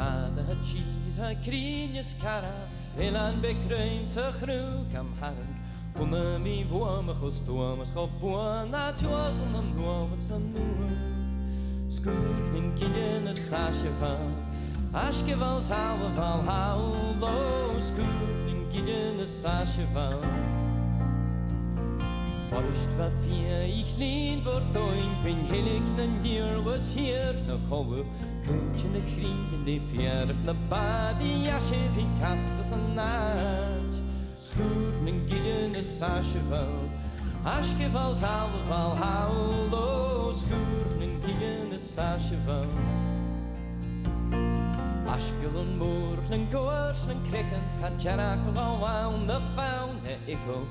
Vader het cheese, hij krienjes karaf, Elan bekruim zich rook am hark. Come mi vuome gostomes geboren, na tjosen en nomen zijn moer. Scoot min kidden een sasje van, Aske van zalve van houlo. Scoot min kidden een sasje van. Forst wat vier ik lien wordt oin, bin helik nen dier was hier nog houwe. Kuntje ne kriegen die vierf na badi, jasje die kasten zijn naad. Scoot min kidden een sasje van, Aske van zalve van houlo. Scoot min kidden een sasje van. Askelen moorlen, koorsen, krikken, gaat jarakel al aan de faune echo.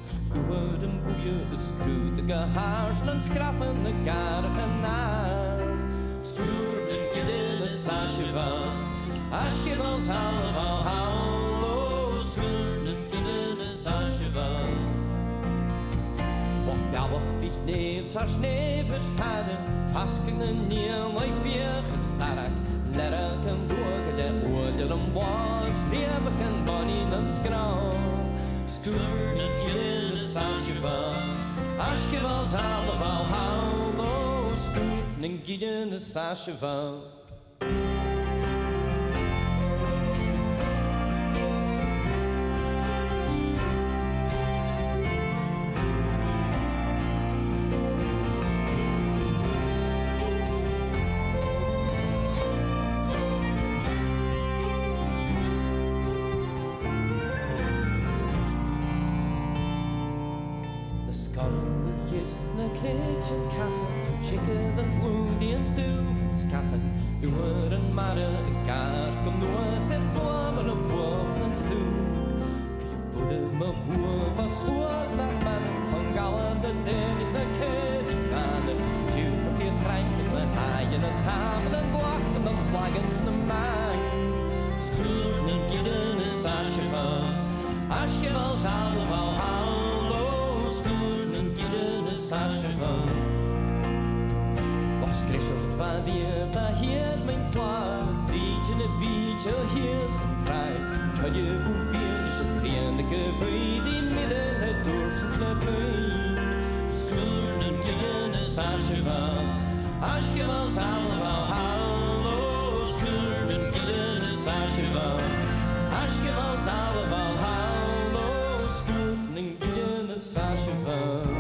Woorden boeien, skrutige haarslen, schrappen de karige naad. Scoorden kidden een sasje van, Aske van zalve van houlo. Scoorden kidden een sasje van. Wacht bjauwig vich neef, zar snever vader, vasken en nieuw, mij vier gestark. Lerk en bogen de oorder en wags, lever en bonnie en skrouw. Scoorden kidden een sasje van, Aske van zalve van houlo. Scoorden kidden een sasje van. Kleedjen kassen, schikker dan bloedie en duwen skatten. Uwer en marre, een kaart, kom door, zet vlammen en boven en stoel. Kun je voeden me hoer, van stoer naar mannen, van gallen de tennis naar keurig vader. Tjuwen vier krijnkens en haaien en haven en blachten en blaggens naar maan. Skroen en kidden een sasje van, Aske van zalve van houlo. Skroen en kidden een sasje van. Was Christus van daar hier mijn vlag. Drietje en beetje hier zijn vrij. Kan je boeviernische vriendelijke vrij, die midden het doorsens naar vreemd. Skroen en kidden een sasje van, Aske van zalve van houlo. Skroen en kidden een sasje van, Aske van zalve van houlo. Skroen en kidden een sasje van.